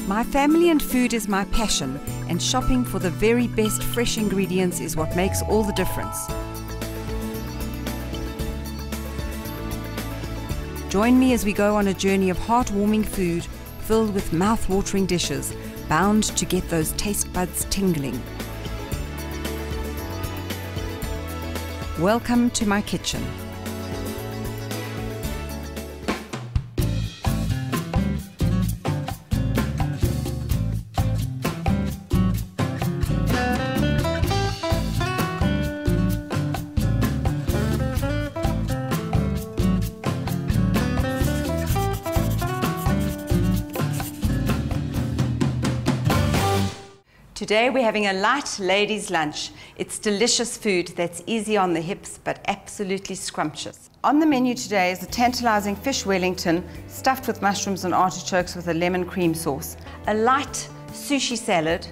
My family and food is my passion, and shopping for the very best fresh ingredients is what makes all the difference. Join me as we go on a journey of heartwarming food filled with mouth-watering dishes, bound to get those taste buds tingling. Welcome to my kitchen. Today we're having a light ladies' lunch. It's delicious food that's easy on the hips but absolutely scrumptious. On the menu today is a tantalizing fish Wellington stuffed with mushrooms and artichokes with a lemon cream sauce. A light sushi salad.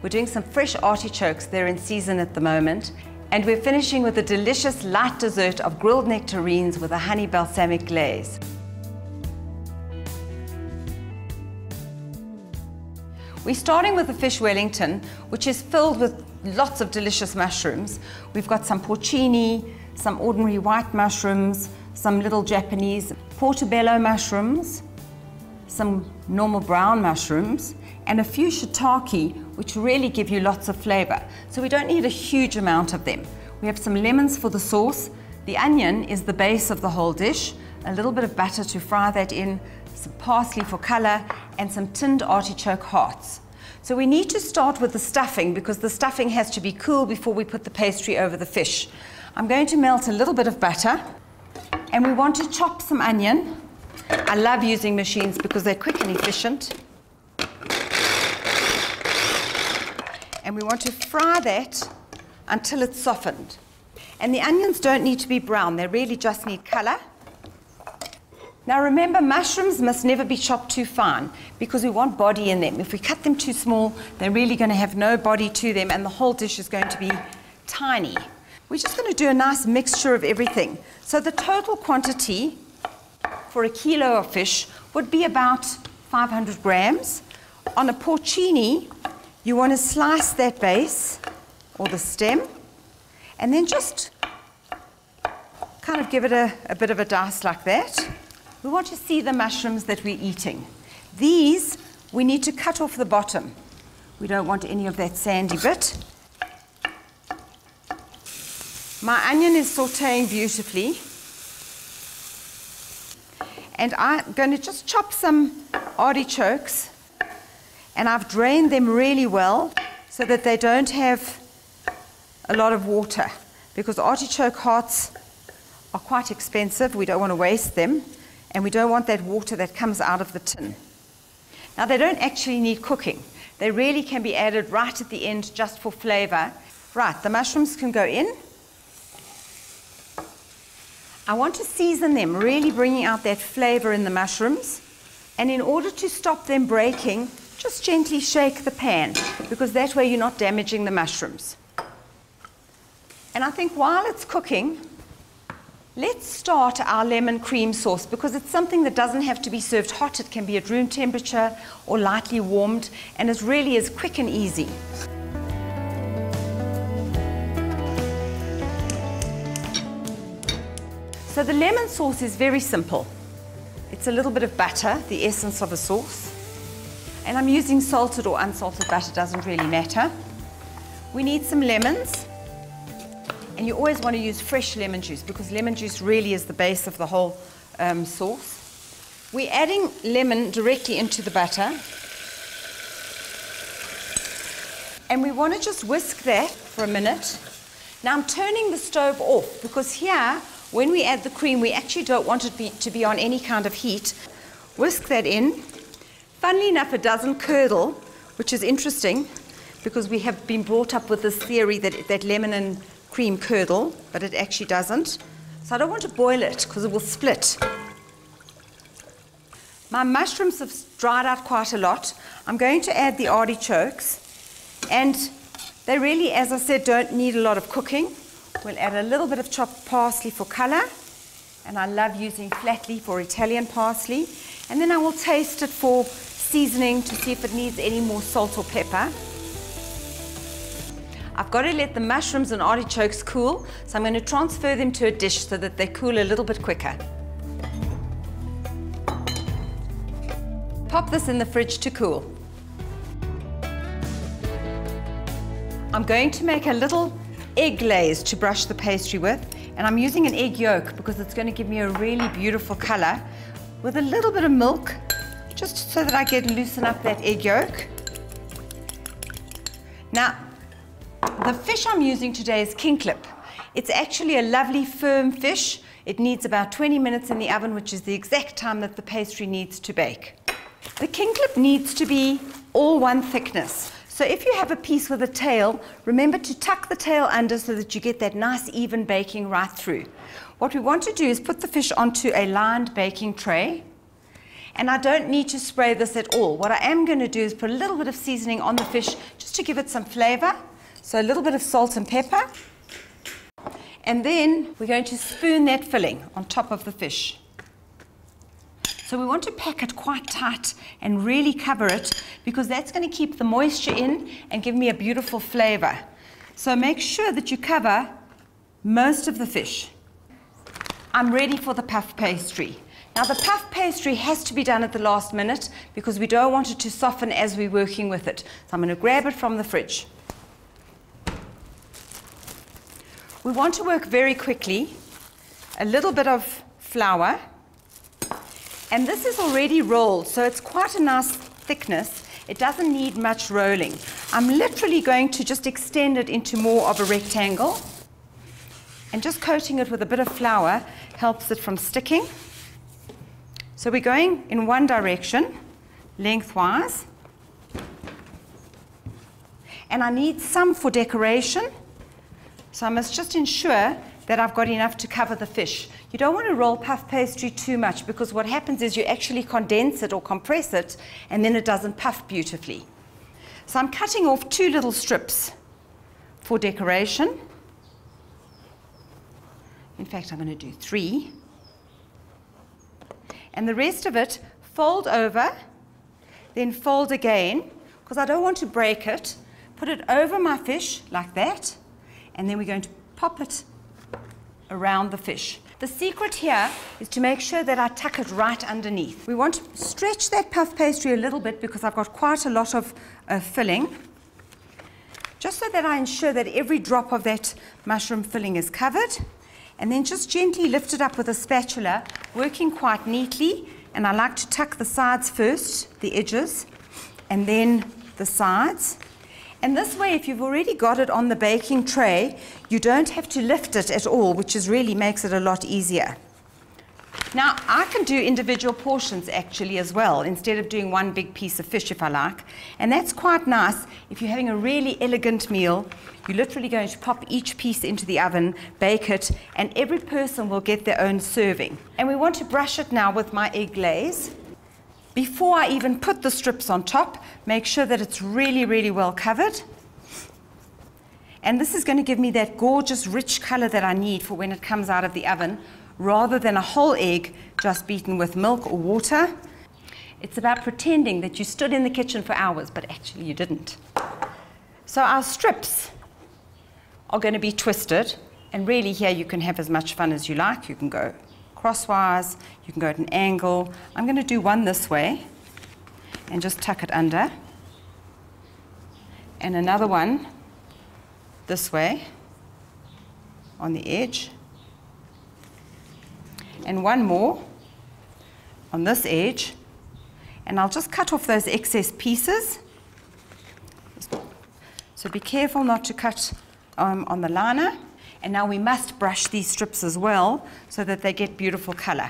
We're doing some fresh artichokes, they're in season at the moment. And we're finishing with a delicious light dessert of grilled nectarines with a honey balsamic glaze. We're starting with the fish Wellington, which is filled with lots of delicious mushrooms. We've got some porcini, some ordinary white mushrooms, some little Japanese portobello mushrooms, some normal brown mushrooms, and a few shiitake, which really give you lots of flavor. So we don't need a huge amount of them. We have some lemons for the sauce. The onion is the base of the whole dish. A little bit of butter to fry that in, some parsley for color, and some tinned artichoke hearts. So we need to start with the stuffing because the stuffing has to be cool before we put the pastry over the fish. I'm going to melt a little bit of butter, and we want to chop some onion. I love using machines because they're quick and efficient. And we want to fry that until it's softened. And the onions don't need to be brown, they really just need color. Now remember, mushrooms must never be chopped too fine because we want body in them. If we cut them too small, they're really going to have no body to them and the whole dish is going to be tiny. We're just going to do a nice mixture of everything. So the total quantity for a kilo of fish would be about 500 grams. On a porcini, you want to slice that base or the stem and then just kind of give it a bit of a dice like that. We want to see the mushrooms that we're eating. These, we need to cut off the bottom. We don't want any of that sandy bit. My onion is sauteing beautifully. And I'm going to just chop some artichokes. And I've drained them really well so that they don't have a lot of water. Because artichoke hearts are quite expensive. We don't want to waste them. And we don't want that water that comes out of the tin. Now they don't actually need cooking. They really can be added right at the end just for flavor. Right, the mushrooms can go in. I want to season them, really bringing out that flavor in the mushrooms. And in order to stop them breaking, just gently shake the pan, because that way you're not damaging the mushrooms. And I think while it's cooking, let's start our lemon cream sauce because it's something that doesn't have to be served hot. It can be at room temperature or lightly warmed, and it really is quick and easy. So the lemon sauce is very simple. It's a little bit of butter, the essence of a sauce. And I'm using salted or unsalted butter, doesn't really matter. We need some lemons. And you always want to use fresh lemon juice because lemon juice really is the base of the whole sauce. We're adding lemon directly into the butter. And we want to just whisk that for a minute. Now I'm turning the stove off because here, when we add the cream, we actually don't want it to be on any kind of heat. Whisk that in. Funnily enough, it doesn't curdle, which is interesting because we have been brought up with this theory that lemon and cream curdle, but it actually doesn't. So I don't want to boil it because it will split. My mushrooms have dried out quite a lot. I'm going to add the artichokes, and they really, as I said, don't need a lot of cooking. We'll add a little bit of chopped parsley for color, and I love using flat leaf or Italian parsley. And then I will taste it for seasoning to see if it needs any more salt or pepper. I've got to let the mushrooms and artichokes cool, so I'm going to transfer them to a dish so that they cool a little bit quicker. Pop this in the fridge to cool. I'm going to make a little egg glaze to brush the pastry with, and I'm using an egg yolk because it's going to give me a really beautiful color with a little bit of milk, just so that I can loosen up that egg yolk. Now, the fish I'm using today is king clip. It's actually a lovely firm fish. It needs about 20 minutes in the oven, which is the exact time that the pastry needs to bake. The king clip needs to be all one thickness. So if you have a piece with a tail, remember to tuck the tail under so that you get that nice even baking right through. What we want to do is put the fish onto a lined baking tray. And I don't need to spray this at all. What I am going to do is put a little bit of seasoning on the fish just to give it some flavor. So a little bit of salt and pepper. And then we're going to spoon that filling on top of the fish. So we want to pack it quite tight and really cover it, because that's going to keep the moisture in and give me a beautiful flavor. So make sure that you cover most of the fish. I'm ready for the puff pastry. Now the puff pastry has to be done at the last minute because we don't want it to soften as we're working with it. So I'm going to grab it from the fridge. We want to work very quickly. A little bit of flour. And this is already rolled, so it's quite a nice thickness. It doesn't need much rolling. I'm literally going to just extend it into more of a rectangle. And just coating it with a bit of flour helps it from sticking. So we're going in one direction, lengthwise. And I need some for decoration. So I must just ensure that I've got enough to cover the fish. You don't want to roll puff pastry too much, because what happens is you actually condense it or compress it, and then it doesn't puff beautifully. So I'm cutting off 2 little strips for decoration. In fact, I'm going to do 3. And the rest of it, fold over, then fold again, because I don't want to break it. Put it over my fish like that, and then we're going to pop it around the fish. The secret here is to make sure that I tuck it right underneath. We want to stretch that puff pastry a little bit because I've got quite a lot of filling, just so that I ensure that every drop of that mushroom filling is covered. And then just gently lift it up with a spatula, working quite neatly. And I like to tuck the sides first, the edges, and then the sides. And this way, if you've already got it on the baking tray, you don't have to lift it at all, which really makes it a lot easier. Now, I can do individual portions actually as well, instead of doing one big piece of fish if I like. And that's quite nice. If you're having a really elegant meal, you're literally going to pop each piece into the oven, bake it, and every person will get their own serving. And we want to brush it now with my egg glaze. Before I even put the strips on top, make sure that it's really, really well covered. And this is going to give me that gorgeous, rich color that I need for when it comes out of the oven, rather than a whole egg just beaten with milk or water. It's about pretending that you stood in the kitchen for hours, but actually you didn't. So our strips are going to be twisted, and really here you can have as much fun as you like. You can go crosswise, you can go at an angle. I'm going to do one this way and just tuck it under, and another one this way on the edge, and one more on this edge, and I'll just cut off those excess pieces. So be careful not to cut on the liner. And now we must brush these strips as well so that they get beautiful color.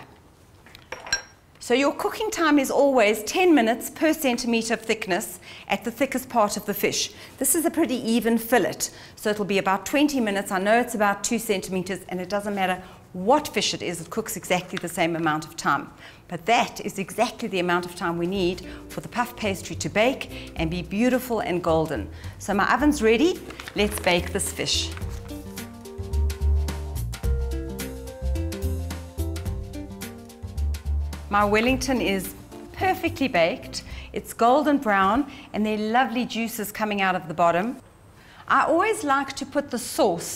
So your cooking time is always 10 minutes per centimeter of thickness at the thickest part of the fish. This is a pretty even fillet, so it'll be about 20 minutes. I know it's about 2 centimeters, and it doesn't matter what fish it is, it cooks exactly the same amount of time. But that is exactly the amount of time we need for the puff pastry to bake and be beautiful and golden. So my oven's ready. Let's bake this fish. My Wellington is perfectly baked. It's golden brown and there are lovely juices coming out of the bottom. I always like to put the sauce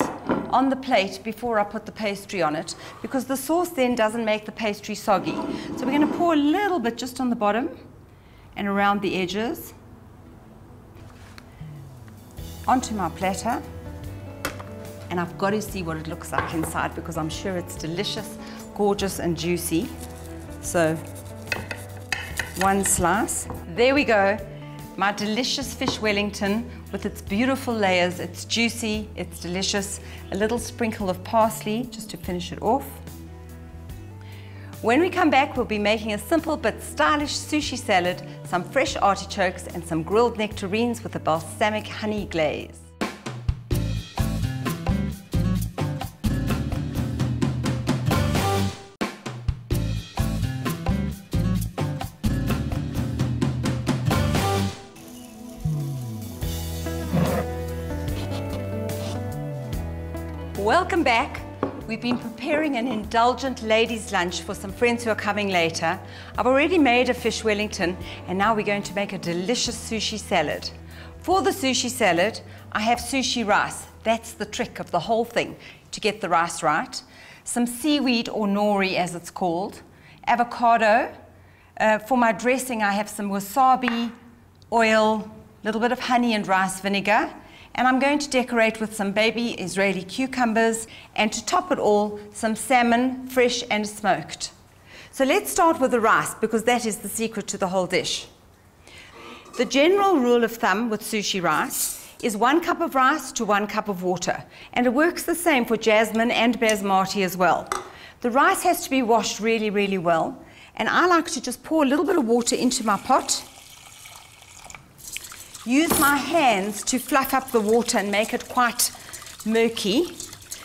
on the plate before I put the pastry on it, because the sauce then doesn't make the pastry soggy. So we're going to pour a little bit just on the bottom and around the edges onto my platter. And I've got to see what it looks like inside, because I'm sure it's delicious, gorgeous and juicy. So one slice. There we go. My delicious fish Wellington with its beautiful layers. It's juicy, it's delicious. A little sprinkle of parsley just to finish it off. When we come back, we'll be making a simple but stylish sushi salad, some fresh artichokes and some grilled nectarines with a balsamic honey glaze. Welcome back. We've been preparing an indulgent ladies' lunch for some friends who are coming later. I've already made a fish Wellington and now we're going to make a delicious sushi salad. For the sushi salad, I have sushi rice. That's the trick of the whole thing, to get the rice right. Some seaweed or nori as it's called. Avocado. For my dressing I have some wasabi, oil, a little bit of honey and rice vinegar. And I'm going to decorate with some baby Israeli cucumbers, and to top it all, some salmon, fresh and smoked. So let's start with the rice, because that is the secret to the whole dish. The general rule of thumb with sushi rice is 1 cup of rice to 1 cup of water, and it works the same for jasmine and basmati as well. The rice has to be washed really, really well, and I like to just pour a little bit of water into my pot. Use my hands to fluff up the water and make it quite murky,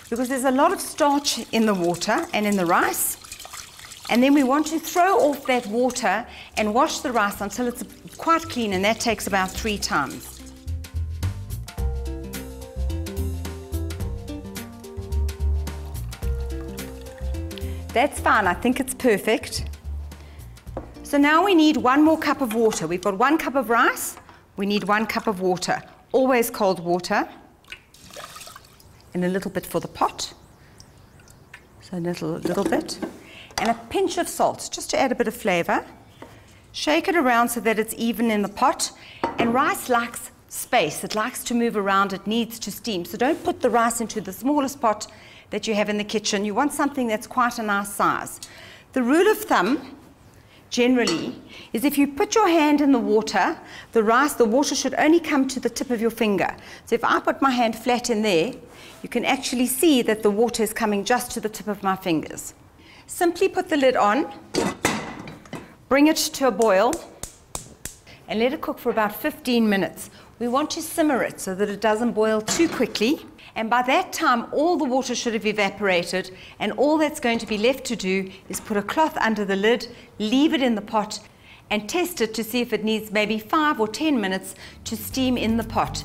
because there's a lot of starch in the water and in the rice. And then we want to throw off that water and wash the rice until it's quite clean, and that takes about 3 times. That's fine, I think it's perfect. So now we need 1 more cup of water. We've got 1 cup of rice. We need 1 cup of water, always cold water, and a little bit for the pot, so a little bit, and a pinch of salt, just to add a bit of flavor. Shake it around so that it's even in the pot, and rice likes space, it likes to move around, it needs to steam, so don't put the rice into the smallest pot that you have in the kitchen. You want something that's quite a nice size. The rule of thumb generally is if you put your hand in the water, the water should only come to the tip of your finger. So if I put my hand flat in there, you can actually see that the water is coming just to the tip of my fingers. Simply put the lid on, bring it to a boil, and let it cook for about 15 minutes. We want to simmer it so that it doesn't boil too quickly. And by that time, all the water should have evaporated, and all that's going to be left to do is put a cloth under the lid, leave it in the pot, and test it to see if it needs maybe 5 or 10 minutes to steam in the pot.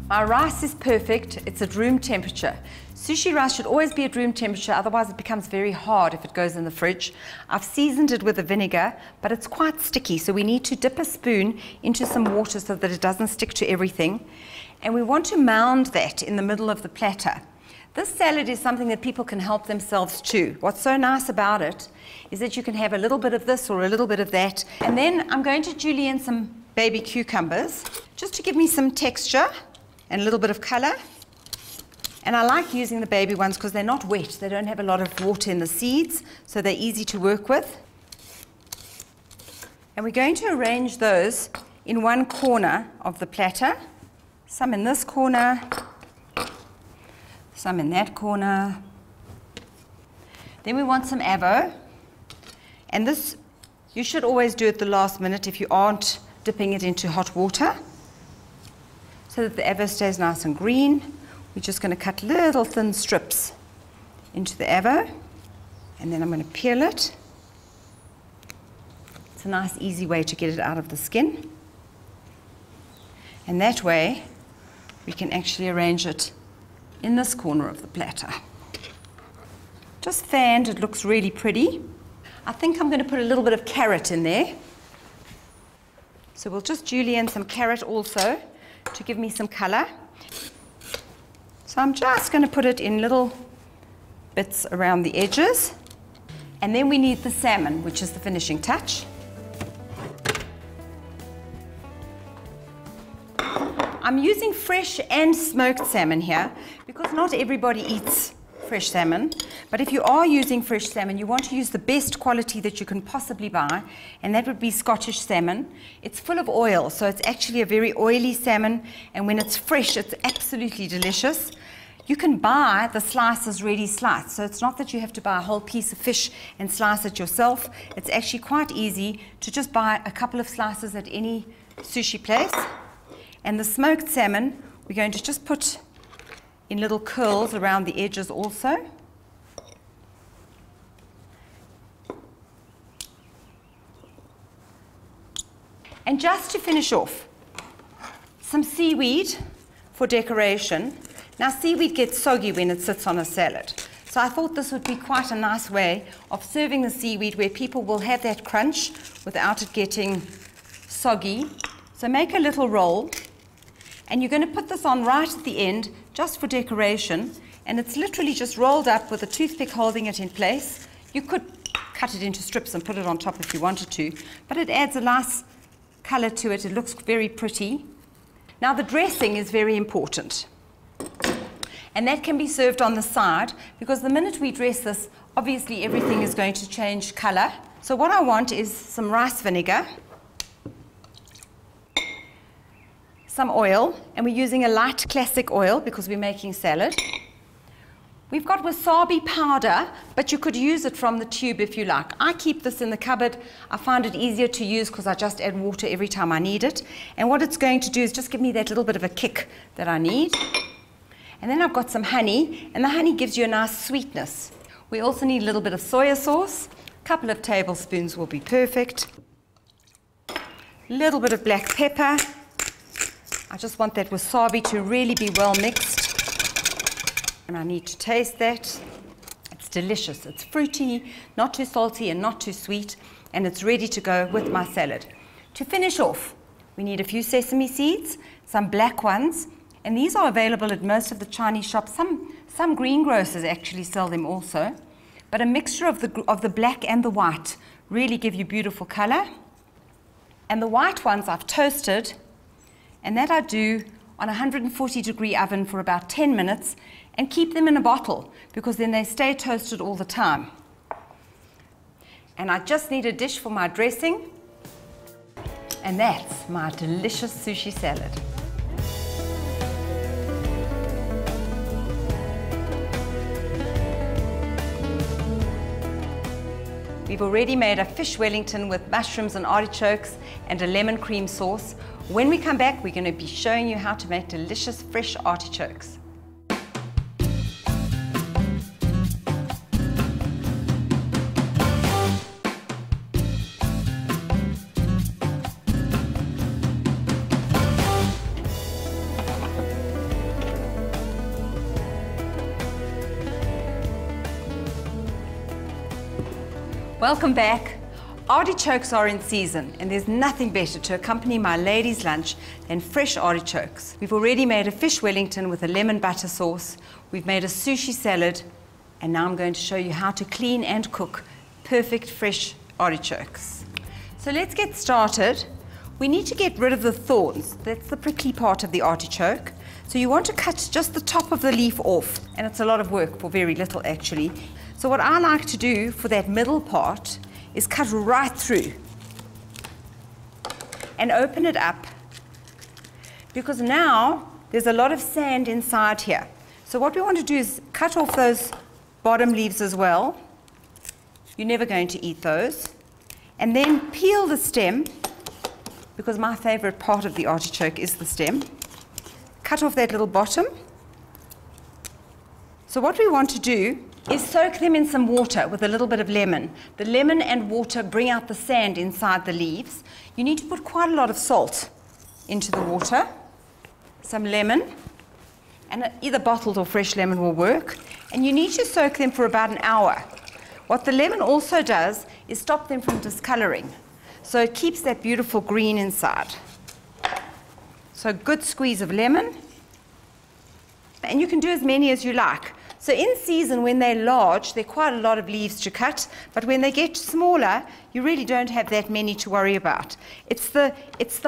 My rice is perfect. It's at room temperature. Sushi rice should always be at room temperature, otherwise it becomes very hard if it goes in the fridge. I've seasoned it with a vinegar, but it's quite sticky, so we need to dip a spoon into some water so that it doesn't stick to everything. And we want to mound that in the middle of the platter. This salad is something that people can help themselves to. What's so nice about it is that you can have a little bit of this or a little bit of that. And then I'm going to julienne some baby cucumbers, just to give me some texture and a little bit of color. And I like using the baby ones because they're not wet. They don't have a lot of water in the seeds, so they're easy to work with. And we're going to arrange those in one corner of the platter. Some in this corner, some in that corner. Then we want some avo. And this, you should always do it the last minute if you aren't dipping it into hot water, so that the avo stays nice and green. We're just going to cut little thin strips into the avo, and then I'm going to peel it. It's a nice, easy way to get it out of the skin. And that way, we can actually arrange it in this corner of the platter. Just fanned, it looks really pretty. I think I'm going to put a little bit of carrot in there. So we'll just julienne some carrot also to give me some color. So I'm just going to put it in little bits around the edges. And then we need the salmon, which is the finishing touch. I'm using fresh and smoked salmon here because not everybody eats fresh salmon. But if you are using fresh salmon, you want to use the best quality that you can possibly buy, and that would be Scottish salmon. It's full of oil, so it's actually a very oily salmon, and when it's fresh, it's absolutely delicious. You can buy the slices ready sliced, so it's not that you have to buy a whole piece of fish and slice it yourself. It's actually quite easy to just buy a couple of slices at any sushi place. And the smoked salmon, we're going to just put in little curls around the edges also. And just to finish off, some seaweed for decoration. Now, seaweed gets soggy when it sits on a salad. So I thought this would be quite a nice way of serving the seaweed where people will have that crunch without it getting soggy. So make a little roll. And you're going to put this on right at the end, just for decoration. And it's literally just rolled up with a toothpick holding it in place. You could cut it into strips and put it on top if you wanted to, but it adds a nice color to it. It looks very pretty. Now, the dressing is very important. And that can be served on the side, because the minute we dress this, obviously everything is going to change color. So what I want is some rice vinegar, some oil, and we're using a light classic oil because we're making salad. We've got wasabi powder, but you could use it from the tube if you like. I keep this in the cupboard. I find it easier to use because I just add water every time I need it. And what it's going to do is just give me that little bit of a kick that I need. And then I've got some honey, and the honey gives you a nice sweetness. We also need a little bit of soya sauce. A couple of tablespoons will be perfect. A little bit of black pepper. I just want that wasabi to really be well mixed. And I need to taste that. It's delicious. It's fruity, not too salty and not too sweet, and it's ready to go with my salad. To finish off, we need a few sesame seeds, some black ones, and these are available at most of the Chinese shops. Some greengrocers actually sell them also. But a mixture of the black and the white really give you beautiful color. And the white ones I've toasted, and that I do on a 140-degree oven for about 10 minutes, and keep them in a bottle because then they stay toasted all the time. And I just need a dish for my dressing, and that's my delicious sushi salad. We've already made a fish Wellington with mushrooms and artichokes and a lemon cream sauce. When we come back, we're going to be showing you how to make delicious fresh artichokes. Welcome back. Artichokes are in season, and there's nothing better to accompany my ladies' lunch than fresh artichokes. We've already made a fish Wellington with a lemon butter sauce. We've made a sushi salad, and now I'm going to show you how to clean and cook perfect fresh artichokes. So let's get started. We need to get rid of the thorns. That's the prickly part of the artichoke. So you want to cut just the top of the leaf off, and it's a lot of work for very little actually. So what I like to do for that middle part is cut right through and open it up, because now there's a lot of sand inside here. So what we want to do is cut off those bottom leaves as well. You're never going to eat those. And then peel the stem, because my favorite part of the artichoke is the stem. Cut off that little bottom. So what we want to do is soak them in some water with a little bit of lemon. The lemon and water bring out the sand inside the leaves. You need to put quite a lot of salt into the water, some lemon, and either bottled or fresh lemon will work. And you need to soak them for about an hour. What the lemon also does is stop them from discoloring. So it keeps that beautiful green inside. So a good squeeze of lemon. And you can do as many as you like. So in season, when they're large, there are quite a lot of leaves to cut, but when they get smaller, you really don't have that many to worry about. It's the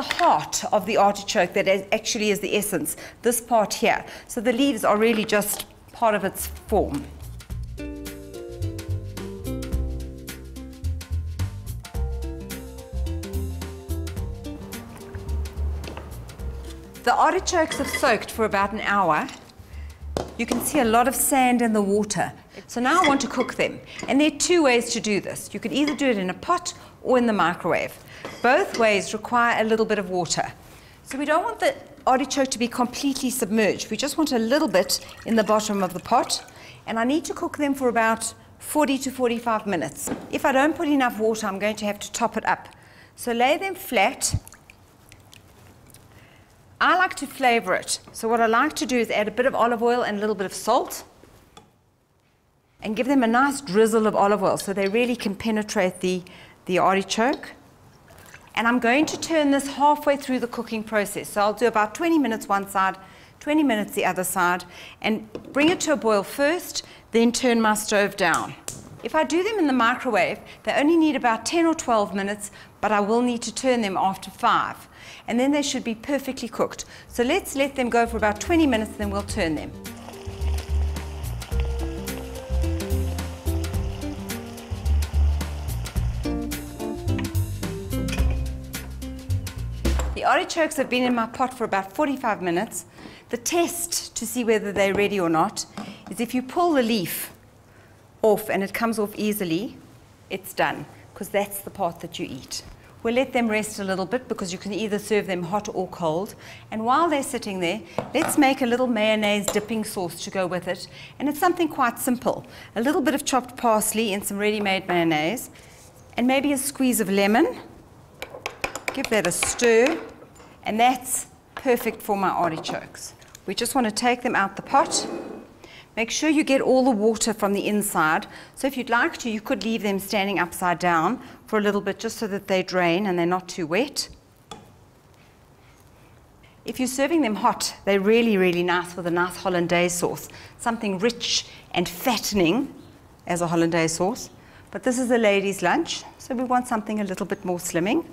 heart of the artichoke that actually is the essence, this part here. So the leaves are really just part of its form. The artichokes have soaked for about an hour. You can see a lot of sand in the water. So now I want to cook them. And there are two ways to do this. You could either do it in a pot or in the microwave. Both ways require a little bit of water. So we don't want the artichoke to be completely submerged. We just want a little bit in the bottom of the pot. And I need to cook them for about 40 to 45 minutes. If I don't put enough water, I'm going to have to top it up. So lay them flat. I like to flavor it. So what I like to do is add a bit of olive oil and a little bit of salt and give them a nice drizzle of olive oil so they really can penetrate the artichoke. And I'm going to turn this halfway through the cooking process. So I'll do about 20 minutes one side, 20 minutes the other side, and bring it to a boil first, then turn my stove down. If I do them in the microwave, they only need about 10 or 12 minutes, but I will need to turn them after 5. And then they should be perfectly cooked. So let's let them go for about 20 minutes, then we'll turn them. The artichokes have been in my pot for about 45 minutes. The test to see whether they're ready or not is if you pull the leaf off and it comes off easily, it's done, because that's the part that you eat. We'll let them rest a little bit because you can either serve them hot or cold. And while they're sitting there, let's make a little mayonnaise dipping sauce to go with it. And it's something quite simple. A little bit of chopped parsley in some ready-made mayonnaise, and maybe a squeeze of lemon. Give that a stir, and that's perfect for my artichokes. We just want to take them out the pot. Make sure you get all the water from the inside. So if you'd like to, you could leave them standing upside down for a little bit just so that they drain and they're not too wet. If you're serving them hot, they're really, really nice with a nice hollandaise sauce. Something rich and fattening as a hollandaise sauce. But this is a lady's lunch, so we want something a little bit more slimming.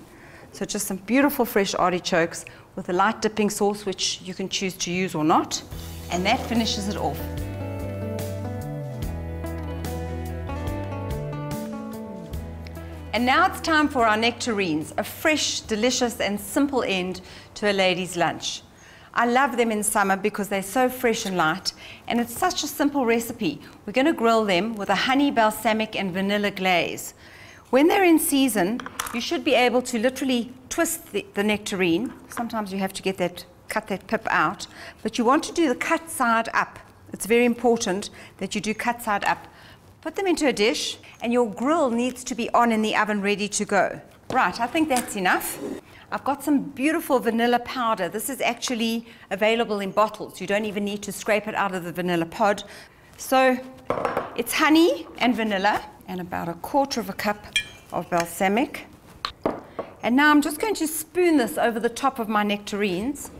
So just some beautiful fresh artichokes with a light dipping sauce, which you can choose to use or not. And that finishes it off. And now it's time for our nectarines, a fresh, delicious and simple end to a lady's lunch. I love them in summer because they're so fresh and light, and it's such a simple recipe. We're going to grill them with a honey, balsamic and vanilla glaze. When they're in season, you should be able to literally twist the nectarine. Sometimes you have to cut that pip out, but you want to do the cut side up. It's very important that you do cut side up. Put them into a dish, and your grill needs to be on in the oven ready to go. Right, I think that's enough. I've got some beautiful vanilla powder. This is actually available in bottles. You don't even need to scrape it out of the vanilla pod. So it's honey and vanilla and about 1/4 cup of balsamic. And now I'm just going to spoon this over the top of my nectarines.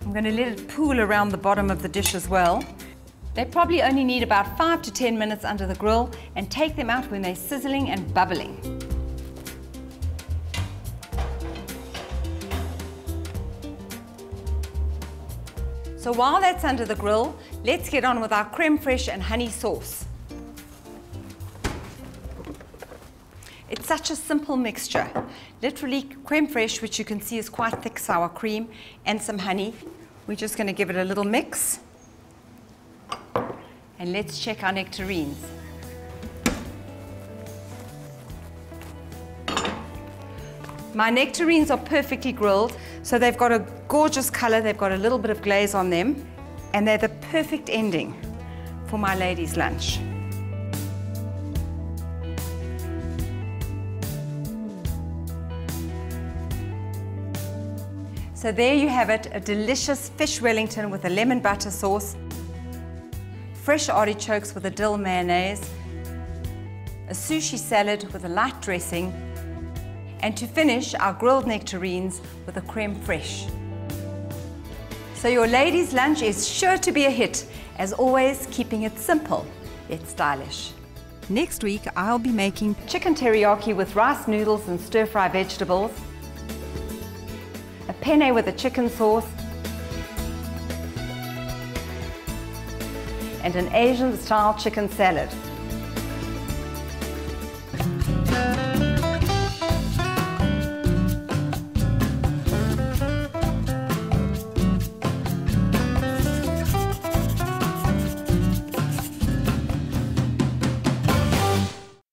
I'm going to let it pool around the bottom of the dish as well. They probably only need about 5 to 10 minutes under the grill, and take them out when they're sizzling and bubbling. So while that's under the grill, let's get on with our creme fraiche and honey sauce. It's such a simple mixture. Literally creme fraiche, which you can see is quite thick sour cream, and some honey. We're just going to give it a little mix. And let's check our nectarines. My nectarines are perfectly grilled, so they've got a gorgeous color, they've got a little bit of glaze on them, and they're the perfect ending for my lady's lunch. So there you have it, a delicious fish Wellington with a lemon butter sauce, fresh artichokes with a dill mayonnaise, a sushi salad with a light dressing, and to finish, our grilled nectarines with a creme fraiche. So your ladies' lunch is sure to be a hit, as always keeping it simple yet stylish. Next week I'll be making chicken teriyaki with rice noodles and stir-fry vegetables, a penne with a chicken sauce, and an Asian-style chicken salad.